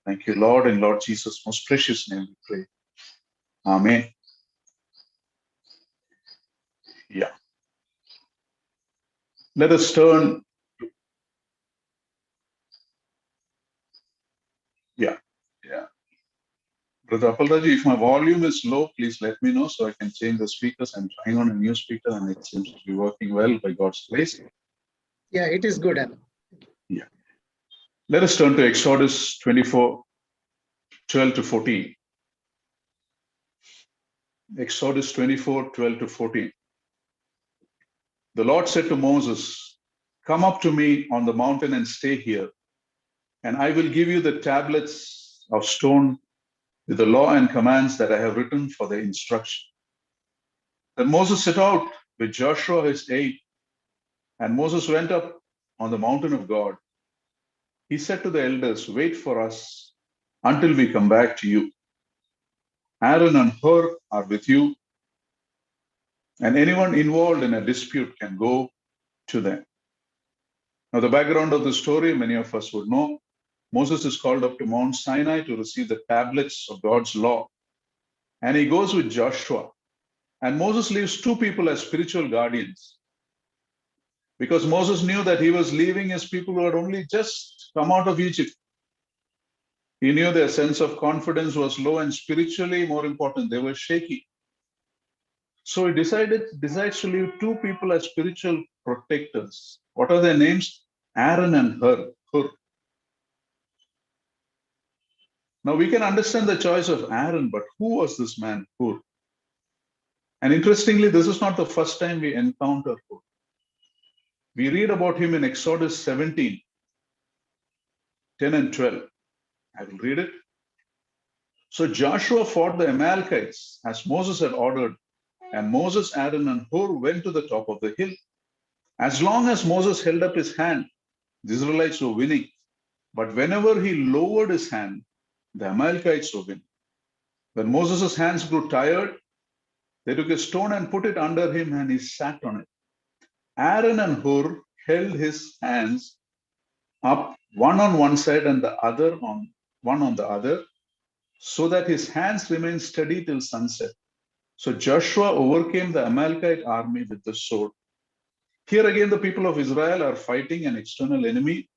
Thank you, Lord, in Lord Jesus' most precious name we pray. Amen. Yeah. Let us turn. Yeah. Brother Apalraji, if my volume is low, please let me know so I can change the speakers. I'm trying on a new speaker and it seems to be working well by God's grace. Yeah, it is good. Yeah. Let us turn to Exodus 24, 12 to 14. Exodus 24, 12 to 14. The Lord said to Moses, "Come up to me on the mountain and stay here, and I will give you the tablets of stone with the law and commands that I have written for their instruction." Then Moses set out with Joshua his aide, and Moses went up on the mountain of God. He said to the elders, "Wait for us until we come back to you. Aaron and Hur are with you, and anyone involved in a dispute can go to them." Now, the background of the story, many of us would know. Moses is called up to Mount Sinai to receive the tablets of God's law, and he goes with Joshua. And Moses leaves two people as spiritual guardians, because Moses knew that he was leaving his people who had only just come out of Egypt. He knew their sense of confidence was low, and spiritually, more important, they were shaky. So he decides to leave two people as spiritual protectors. What are their names? Aaron and Hur. Now we can understand the choice of Aaron, but who was this man, Hur? And interestingly, this is not the first time we encounter Hur. We read about him in Exodus 17, 10 and 12. I will read it. So Joshua fought the Amalekites as Moses had ordered, and Moses, Aaron, and Hur went to the top of the hill. As long as Moses held up his hand, the Israelites were winning. But whenever he lowered his hand, the Amalekites were winning. When Moses' hands grew tired, they took a stone and put it under him, and he sat on it. Aaron and Hur held his hands up, one on one side and the other on one on the other, so that his hands remained steady till sunset. So Joshua overcame the Amalekite army with the sword. Here again, the people of Israel are fighting an external enemy,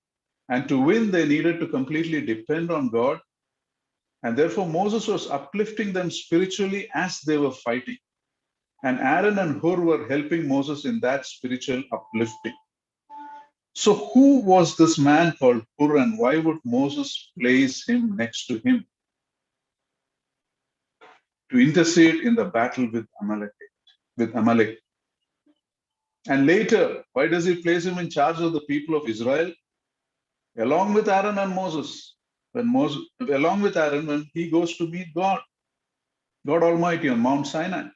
and to win, they needed to completely depend on God. And therefore, Moses was uplifting them spiritually as they were fighting. And Aaron and Hur were helping Moses in that spiritual uplifting. So who was this man called Hur, and why would Moses place him next to him to intercede in the battle with Amalek? And later, why does he place him in charge of the people of Israel? Along with Aaron and Moses. Along with Aaron, when he goes to meet God Almighty on Mount Sinai.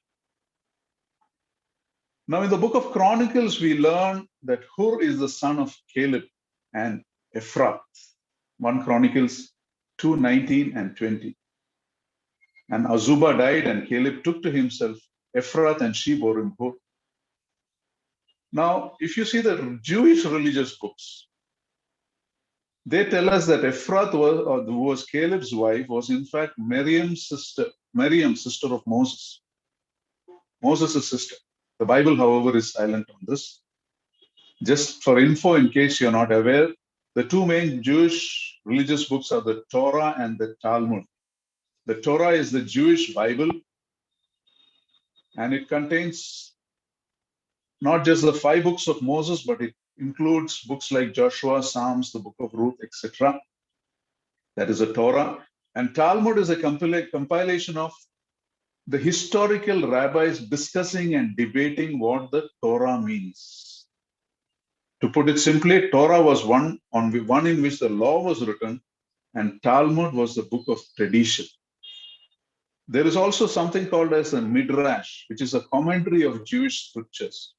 Now, in the book of Chronicles, we learn that Hur is the son of Caleb and Ephrath. 1 Chronicles 2:19 and 20. And Azubah died, and Caleb took to himself Ephrath, and she bore him Hur. Now, if you see the Jewish religious books, they tell us that Ephrath, who was Caleb's wife, was in fact Miriam's sister of Moses. Moses' sister. The Bible, however, is silent on this. Just for info, in case you're not aware, the two main Jewish religious books are the Torah and the Talmud. The Torah is the Jewish Bible, and it contains not just the 5 books of Moses, but it includes books like Joshua, Psalms, the book of Ruth, etc. That is a Torah. And Talmud is a compilation of the historical rabbis discussing and debating what the Torah means. To put it simply, Torah was one in which the law was written, and Talmud was the book of tradition. There is also something called as a Midrash, which is a commentary of Jewish scriptures.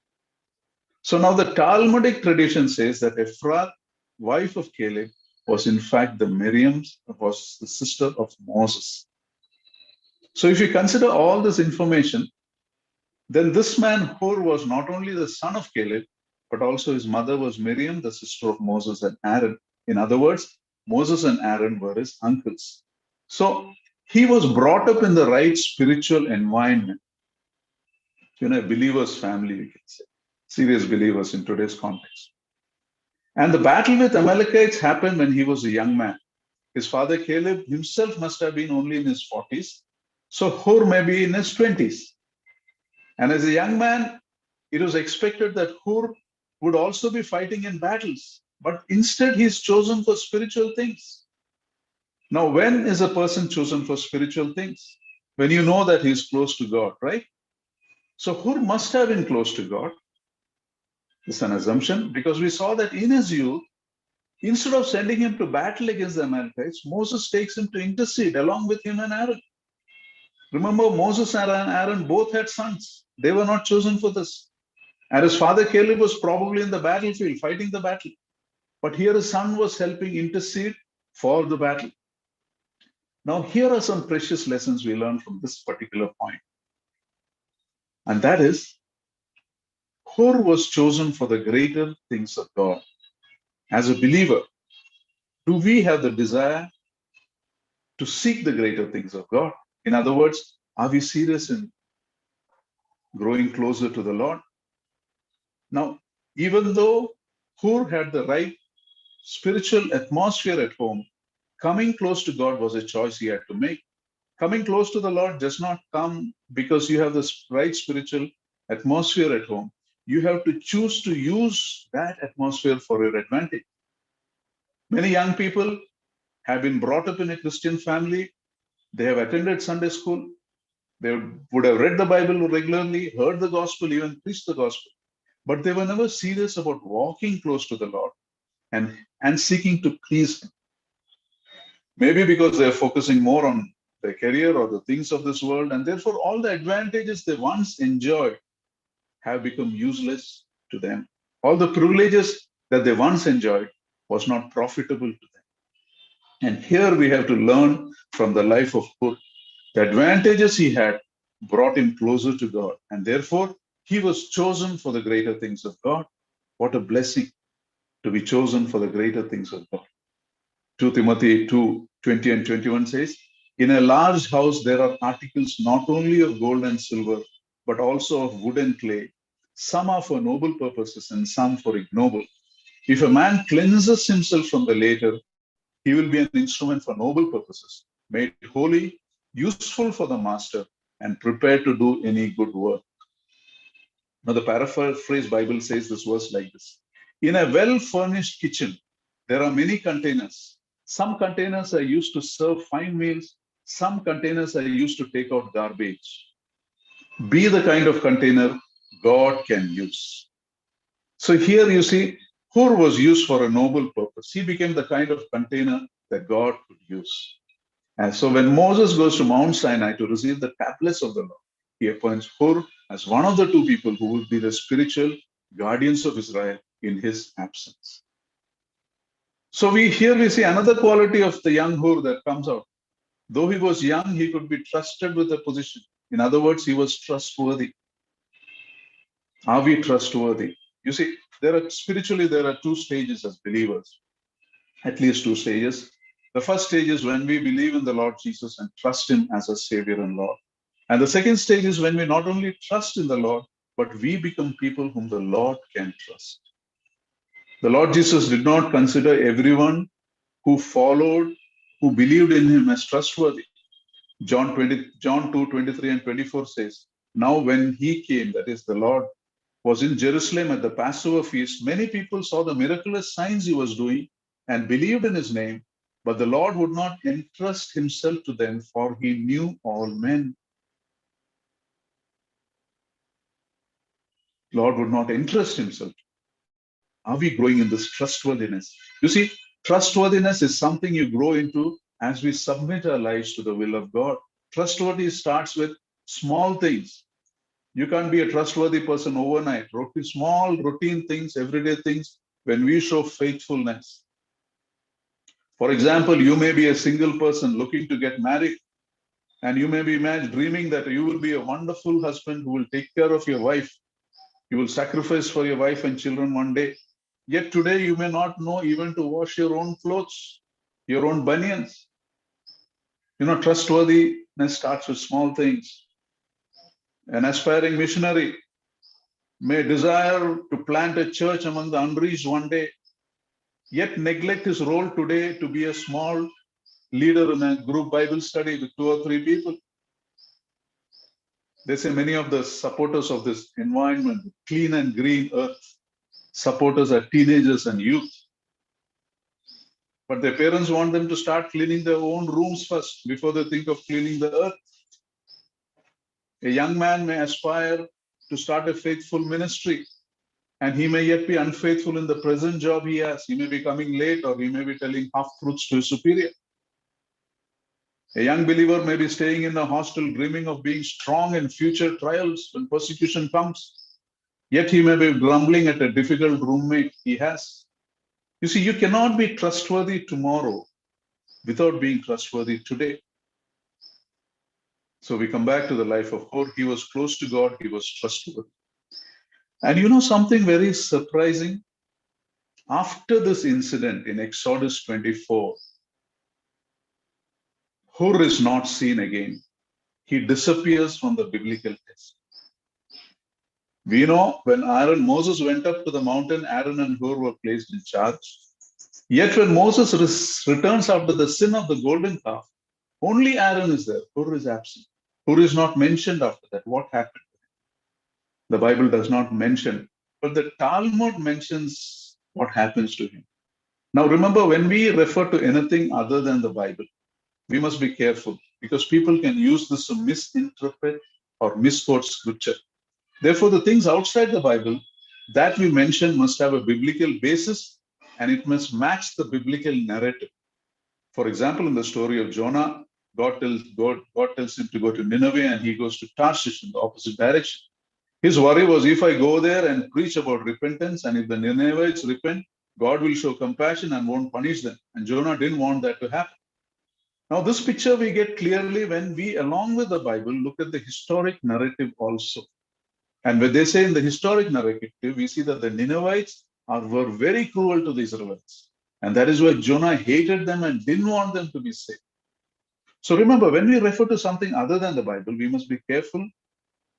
So now the Talmudic tradition says that Ephrath, wife of Caleb, was in fact was the sister of Moses. So if you consider all this information, then this man Hur was not only the son of Caleb, but also his mother was Miriam, the sister of Moses and Aaron. In other words, Moses and Aaron were his uncles. So he was brought up in the right spiritual environment. A believer's family, we can say. Serious believers in today's context. And the battle with Amalekites happened when he was a young man. His father Caleb himself must have been only in his 40s. So Hur may be in his 20s. And as a young man, it was expected that Hur would also be fighting in battles. But instead, he's chosen for spiritual things. Now, when is a person chosen for spiritual things? When you know that he's close to God, right? So Hur must have been close to God. It's an assumption because we saw that in his youth, instead of sending him to battle against the Amalekites, Moses takes him to intercede along with him and Aaron. Remember, Moses and Aaron both had sons. They were not chosen for this. And his father Caleb was probably in the battlefield, fighting the battle. But here his son was helping intercede for the battle. Now, here are some precious lessons we learn from this particular point. And that is, Hur was chosen for the greater things of God. As a believer, do we have the desire to seek the greater things of God? In other words, are we serious in growing closer to the Lord? Now, even though Hur had the right spiritual atmosphere at home, coming close to God was a choice he had to make. Coming close to the Lord does not come because you have this right spiritual atmosphere at home. You have to choose to use that atmosphere for your advantage. Many young people have been brought up in a Christian family. They have attended Sunday school. They would have read the Bible regularly, heard the gospel, even preached the gospel. But they were never serious about walking close to the Lord and seeking to please Him. Maybe because they're focusing more on their career or the things of this world, and therefore all the advantages they once enjoyed have become useless to them. All the privileges that they once enjoyed was not profitable to them. And here we have to learn from the life of Hur. The advantages he had brought him closer to God, and therefore he was chosen for the greater things of God. What a blessing to be chosen for the greater things of God. 2 Timothy 2:20 and 21 says, in a large house there are articles not only of gold and silver, but also of wood and clay. Some are for noble purposes and some for ignoble. If a man cleanses himself from the latter, he will be an instrument for noble purposes, made holy, useful for the master, and prepared to do any good work. Now, the paraphrase Bible says this verse like this. In a well-furnished kitchen, there are many containers. Some containers are used to serve fine meals. Some containers are used to take out garbage. Be the kind of container God can use. So here you see, Hur was used for a noble purpose. He became the kind of container that God could use. And so when Moses goes to Mount Sinai to receive the tablets of the law, he appoints Hur as one of the two people who will be the spiritual guardians of Israel in his absence. So we see another quality of the young Hur that comes out. Though he was young, he could be trusted with a position. In other words, he was trustworthy. Are we trustworthy? You see, there are two stages as believers, at least two stages. The first stage is when we believe in the Lord Jesus and trust him as a Savior and Lord. And the second stage is when we not only trust in the Lord, but we become people whom the Lord can trust. The Lord Jesus did not consider everyone who followed, who believed in him as trustworthy. John 2:23 and 24 says, now when he came, that is the Lord, was in Jerusalem at the Passover feast, many people saw the miraculous signs he was doing and believed in his name, but the Lord would not entrust himself to them, for he knew all men. Lord would not entrust himself. Are we growing in this trustworthiness? You see, trustworthiness is something you grow into as we submit our lives to the will of God. Trustworthy starts with small things. You can't be a trustworthy person overnight. Small routine things, everyday things, when we show faithfulness. For example, you may be a single person looking to get married, and you may be dreaming that you will be a wonderful husband who will take care of your wife. You will sacrifice for your wife and children one day. Yet today, you may not know even to wash your own clothes. your own bunions. Trustworthiness starts with small things. An aspiring missionary may desire to plant a church among the unreached one day, yet neglect his role today to be a small leader in a group Bible study with 2 or 3 people. They say many of the supporters of this environment, clean and green earth, supporters are teenagers and youth. But their parents want them to start cleaning their own rooms first before they think of cleaning the earth. A young man may aspire to start a faithful ministry, and he may yet be unfaithful in the present job he has. He may be coming late, or he may be telling half-truths to his superior. A young believer may be staying in a hostel dreaming of being strong in future trials when persecution comes. Yet he may be grumbling at a difficult roommate he has. You see, you cannot be trustworthy tomorrow without being trustworthy today. So we come back to the life of Hor. He was close to God. He was trustworthy. And something very surprising? After this incident in Exodus 24, Hor is not seen again. He disappears from the biblical text. We know when Moses went up to the mountain, Aaron and Hor were placed in charge. Yet when Moses returns after the sin of the golden calf, only Aaron is there. Hor is absent. Hor is not mentioned after that. What happened? The Bible does not mention, but the Talmud mentions what happens to him. Now remember, when we refer to anything other than the Bible, we must be careful because people can use this to misinterpret or misquote scripture. Therefore, the things outside the Bible that we mention must have a biblical basis and it must match the biblical narrative. For example, in the story of Jonah, God tells him to go to Nineveh and he goes to Tarshish in the opposite direction. His worry was, if I go there and preach about repentance and if the Ninevites repent, God will show compassion and won't punish them. And Jonah didn't want that to happen. Now, this picture we get clearly when we, along with the Bible, look at the historic narrative also. And when they say in the historic narrative, we see that the Ninevites were very cruel to the Israelites. And that is why Jonah hated them and didn't want them to be saved. So remember, when we refer to something other than the Bible, we must be careful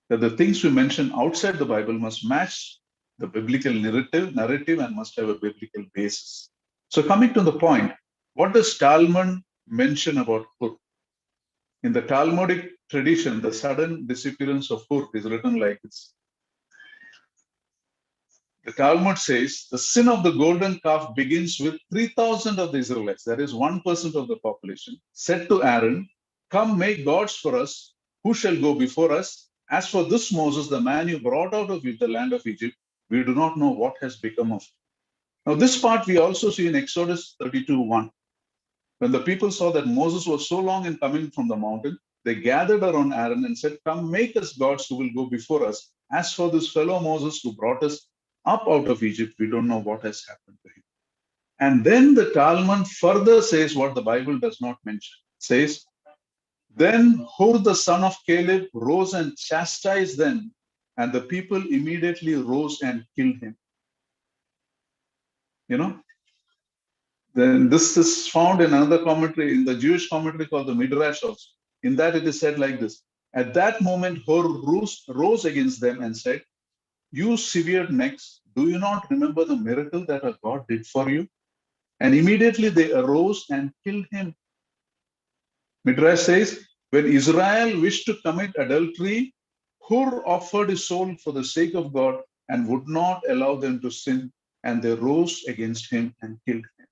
that the things we mention outside the Bible must match the biblical narrative and must have a biblical basis. So coming to the point, what does Talmud mention about Hur? In the Talmudic tradition, the sudden disappearance of Hur is written like this. The Talmud says the sin of the golden calf begins with 3,000 of the Israelites, that is 1% of the population, said to Aaron, "Come make gods for us, who shall go before us? As for this Moses, the man you brought out of the land of Egypt, we do not know what has become of him." Now, this part we also see in Exodus 32:1. When the people saw that Moses was so long in coming from the mountain, they gathered around Aaron and said, "Come, make us gods who will go before us. As for this fellow Moses who brought us up out of Egypt, we don't know what has happened to him." And then the Talmud further says what the Bible does not mention. It says, "Then Hur the son of Caleb rose and chastised them, and the people immediately rose and killed him." Then this is found in another commentary, in the Jewish commentary called the Midrash also. In that it is said like this: "At that moment, Hur rose against them and said, 'You severed necks, do you not remember the miracle that our God did for you?' And immediately they arose and killed him." Midrash says, when Israel wished to commit adultery, Hur offered his soul for the sake of God and would not allow them to sin, and they rose against him and killed him.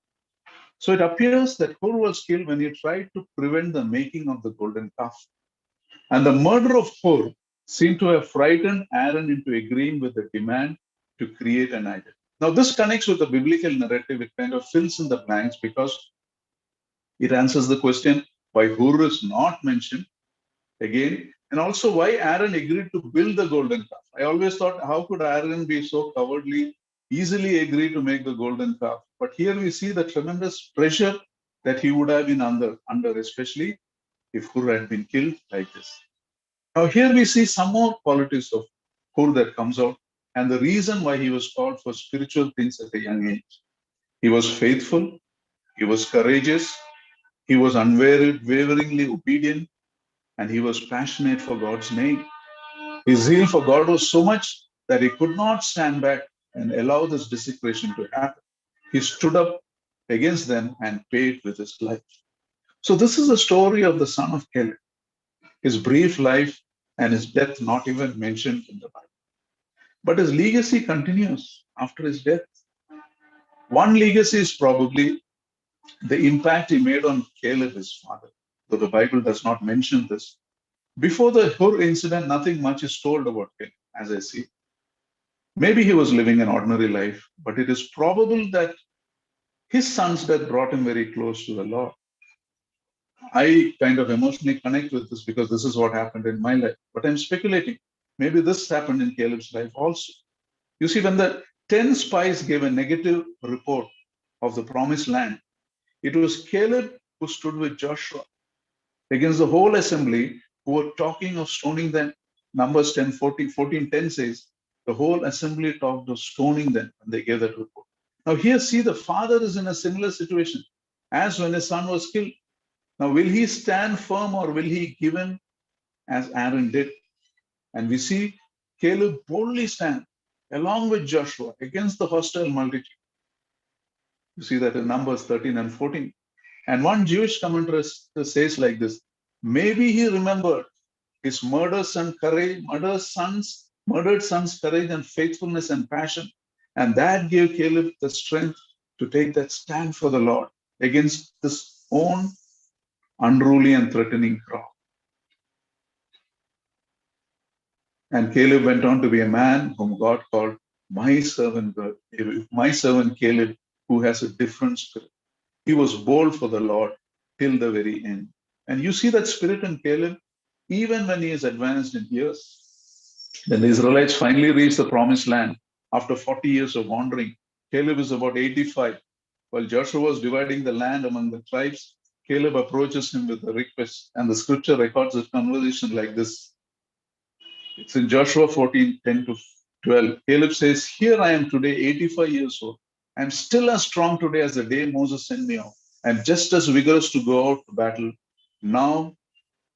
So it appears that Hur was killed when he tried to prevent the making of the golden calf. And the murder of Hur seemed to have frightened Aaron into agreeing with the demand to create an idol. Now, this connects with the biblical narrative. It kind of fills in the blanks because it answers the question why Hur is not mentioned again, and also why Aaron agreed to build the golden calf. I always thought, how could Aaron be so cowardly, easily agree to make the golden calf? But here we see the tremendous pressure that he would have been under, especially if Hur had been killed like this. Now here we see some more qualities of Hur that comes out, and the reason why he was called for spiritual things at a young age. He was faithful, He was courageous, he was unwaveringly obedient, and he was passionate for God's name. His zeal for God was so much that he could not stand back and allow this desecration to happen. He stood up against them and paid with his life. So this is the story of the son of Caleb, his brief life and his death not even mentioned in the Bible. But his legacy continues after his death. One legacy is probably the impact he made on Caleb, his father, though the Bible does not mention this. Before the Hur incident, nothing much is told about him, as I see. Maybe he was living an ordinary life, but it is probable that his son's death brought him very close to the Lord. I kind of emotionally connect with this because this is what happened in my life, but I'm speculating. Maybe this happened in Caleb's life also. You see, when the 10 spies gave a negative report of the promised land, it was Caleb who stood with Joshua against the whole assembly who were talking of stoning them. Numbers 14:10 says, the whole assembly talked of stoning them when they gave that report. Now here, see, the father is in a similar situation as when his son was killed. Now, will he stand firm or will he give in as Aaron did? And we see Caleb boldly stand along with Joshua against the hostile multitude. You see that in Numbers 13 and 14. And one Jewish commentator says like this, maybe he remembered his murdered son's courage and faithfulness and passion. And that gave Caleb the strength to take that stand for the Lord against this own unruly and threatening crowd. And Caleb went on to be a man whom God called my servant Caleb, who has a different spirit. He was bold for the Lord till the very end. And you see that spirit in Caleb, even when he is advanced in years. Then the Israelites finally reached the promised land after 40 years of wandering. Caleb is about 85. While Joshua was dividing the land among the tribes, Caleb approaches him with a request. And the scripture records a conversation like this. It's in Joshua 14:10 to 12. Caleb says, here I am today, 85 years old. I'm still as strong today as the day Moses sent me out. I'm just as vigorous to go out to battle now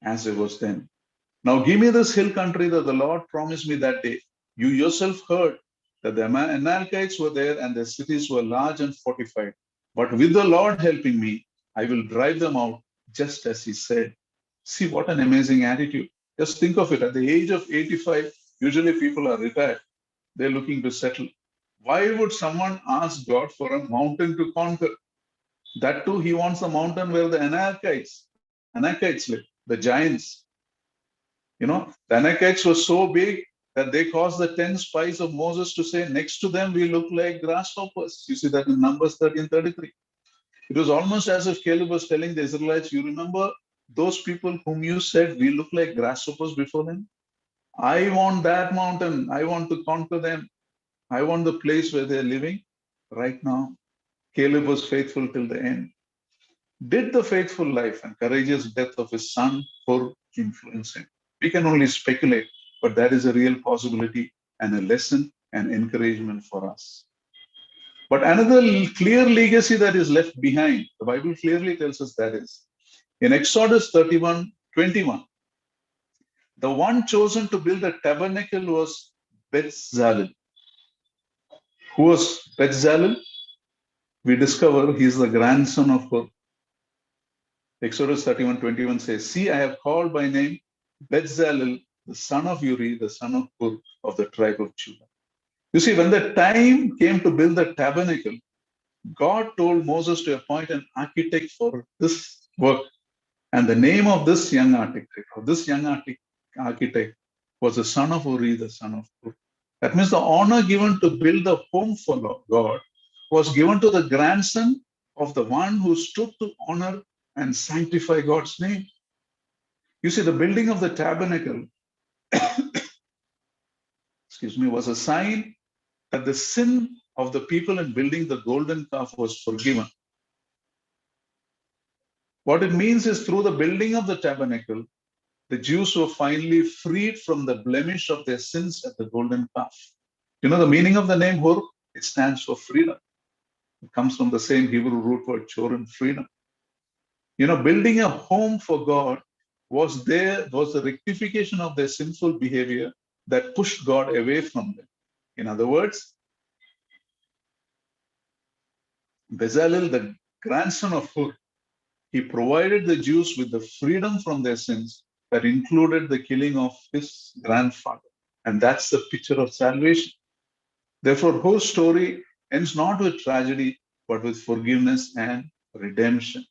as I was then. Now give me this hill country that the Lord promised me that day. You yourself heard that the Amalekites were there and their cities were large and fortified. But with the Lord helping me, I will drive them out just as he said. See what an amazing attitude. Just think of it. At the age of 85, usually people are retired. They're looking to settle. Why would someone ask God for a mountain to conquer? That too, he wants a mountain where the Anakites live, the giants. The Anakites were so big that they caused the 10 spies of Moses to say, next to them, we look like grasshoppers. You see that in Numbers 13:33. It was almost as if Caleb was telling the Israelites, you remember those people whom you said we look like grasshoppers before them? I want that mountain. I want to conquer them. I want the place where they're living right now. Caleb was faithful till the end. Did the faithful life and courageous death of his son influence him? We can only speculate, but that is a real possibility and a lesson and encouragement for us. But another clear legacy that is left behind, the Bible clearly tells us that is in Exodus 31:21. The one chosen to build the tabernacle was Bezalel. Who was Bezalel? We discover he is the grandson of Hur. Exodus 31:21 says, see, I have called by name Bezalel, the son of Uri, the son of Hur of the tribe of Judah. You see, when the time came to build the tabernacle, God told Moses to appoint an architect for this work. And the name of this young architect was the son of Uri, the son of Hur. That means the honor given to build the home for God was given to the grandson of the one who stood to honor and sanctify God's name. You see, the building of the tabernacle, was a sign that the sin of the people in building the golden calf was forgiven. What it means is through the building of the tabernacle, the Jews were finally freed from the blemish of their sins at the golden calf. You know the meaning of the name Hur? It stands for freedom. It comes from the same Hebrew root word, chorin, freedom. Building a home for God was the rectification of their sinful behavior that pushed God away from them. In other words, Bezalel, the grandson of Hur, he provided the Jews with the freedom from their sins that included the killing of his grandfather. And that's the picture of salvation. Therefore, Hur's story ends not with tragedy, but with forgiveness and redemption.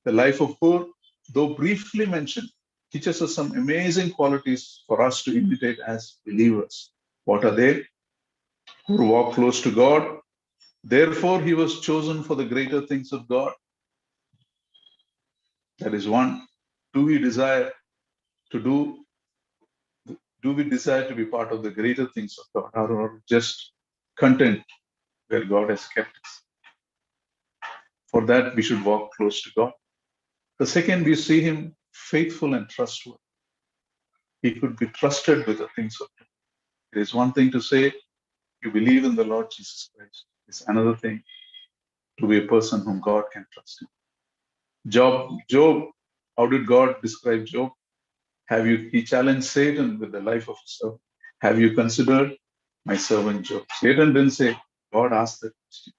The life of Hur, though briefly mentioned, teaches us some amazing qualities for us to imitate as believers. What are they? Hur walked close to God. Therefore, he was chosen for the greater things of God. That is one. Do we desire to we desire to be part of the greater things of God, or just content where God has kept us? For that, we should walk close to God. The second, we see him faithful and trustworthy. He could be trusted with the things of God. It is one thing to say you believe in the Lord Jesus Christ. It's another thing to be a person whom God can trust in. Job, how did God describe Job? He challenged Satan with the life of his servant. Have you considered my servant Job? Satan didn't say, God asked that question.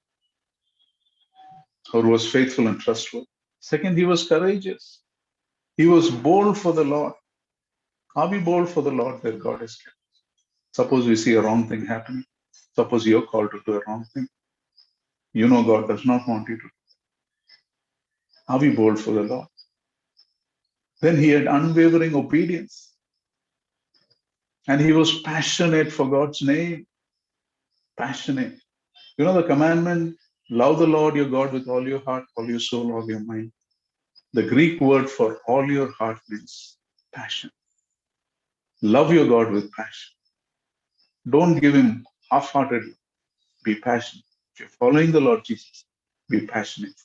Or was faithful and trustworthy. Second, he was courageous. He was bold for the Lord. Are we bold for the Lord where God is kept? Suppose we see a wrong thing happening. Suppose you're called to do a wrong thing. You know God does not want you to. Are we bold for the Lord? Then he had unwavering obedience. And he was passionate for God's name. Passionate. The commandment, love the Lord your God with all your heart, all your soul, all your mind. The Greek word for all your heart means passion. Love your God with passion. Don't give him half-heartedly. Be passionate. If you're following the Lord Jesus, be passionate.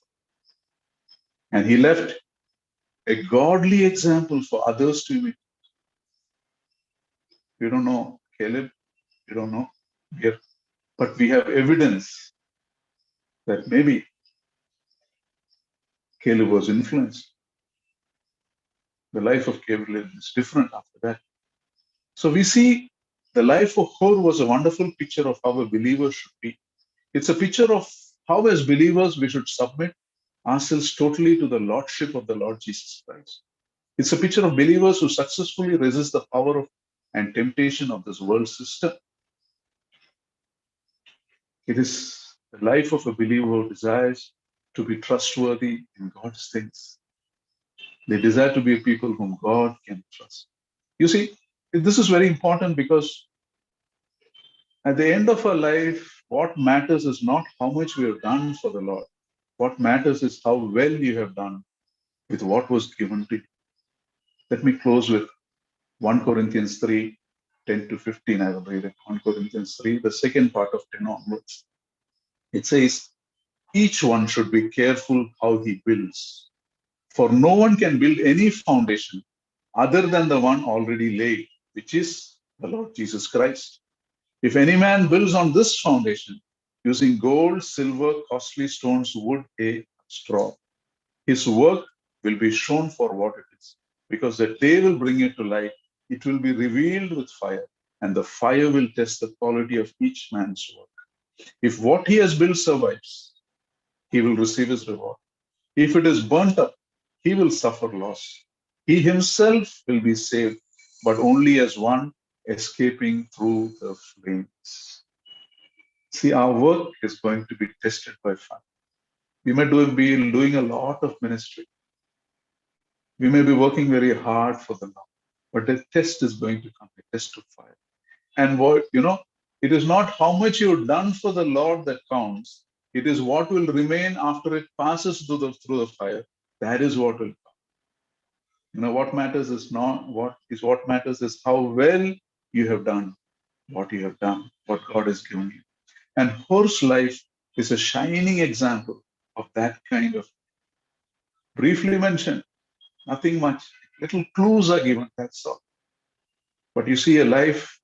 And he left a godly example for others to imitate. You don't know Caleb, you don't know here, but we have evidence that maybe Caleb was influenced. The life of Caleb is different after that. So we see the life of Hur was a wonderful picture of how a believer should be. It's a picture of how, as believers, we should submit ourselves totally to the Lordship of the Lord Jesus Christ. It's a picture of believers who successfully resist the power of and temptation of this world system. It is the life of a believer who desires to be trustworthy in God's things. They desire to be a people whom God can trust. You see, this is very important because at the end of our life, what matters is not how much we have done for the Lord. What matters is how well you have done with what was given to you. Let me close with 1 Corinthians 3, 10 to 15. I will read it. 1 Corinthians 3, the second part of 10 onwards. It says, each one should be careful how he builds. For no one can build any foundation other than the one already laid, which is the Lord Jesus Christ. If any man builds on this foundation using gold, silver, costly stones, wood, hay, straw, his work will be shown for what it is, because the day will bring it to light. It will be revealed with fire, and the fire will test the quality of each man's work. If what he has built survives, he will receive his reward. If it is burnt up, he will suffer loss. He himself will be saved, but only as one escaping through the flames. See, our work is going to be tested by fire. We may be doing a lot of ministry. We may be working very hard for the Lord, but the test is going to come, a test of fire. And it is not how much you've done for the Lord that counts. It is what will remain after it passes through the fire. That is what will come. What matters is not what matters is how well you have done what you have done, what God has given you. And Hur's life is a shining example of that kind of, briefly mentioned, nothing much. Little clues are given, that's all. But you see a life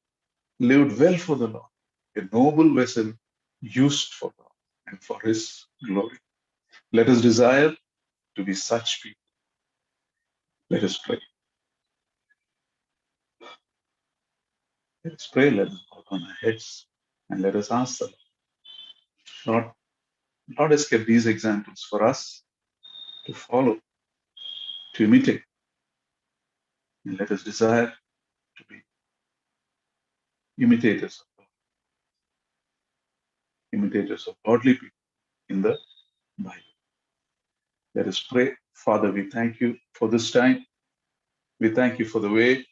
lived well for the Lord, a noble vessel used for God and for his glory. Let us desire to be such people. Let us pray. Let us pray. Let us bow on our heads and let us ask the Lord. Lord has kept these examples for us to follow, to imitate. And let us desire to be imitators of God, imitators of godly people in the Bible. Let us pray. Father, we thank you for this time. We thank you for the way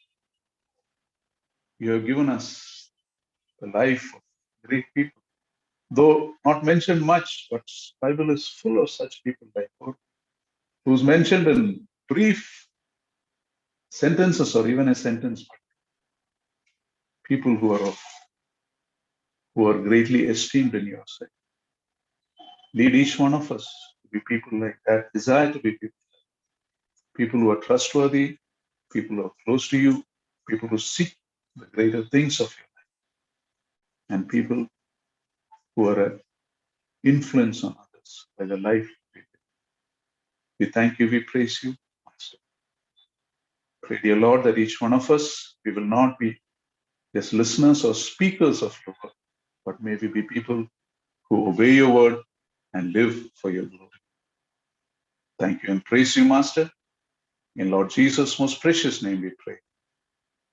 you have given us the life of great people. Though not mentioned much, but Bible is full of such people like God, who's mentioned in brief sentences or even a sentence, but people who are greatly esteemed in your sight. Lead each one of us to be people like that, desire to be people who are trustworthy, people who are close to you, people who seek the greater things of your life, and people who are an influence on others by the life we live. We thank you, we praise you, Master. Pray, dear Lord, that each one of us, we will not be just listeners or speakers of your word, but may we be people who obey your word and live for your glory. Thank you and praise you, Master. In Lord Jesus' most precious name we pray.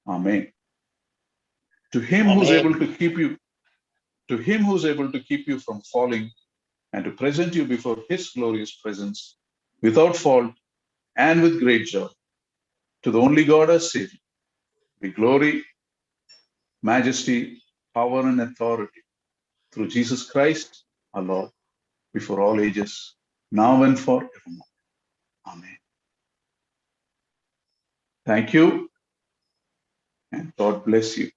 Amen. To him who's able to keep you from falling and to present you before his glorious presence without fault and with great joy, to the only God our Savior, be glory, majesty, power, and authority through Jesus Christ our Lord, before all ages, now and forevermore. Amen. Thank you, and God bless you.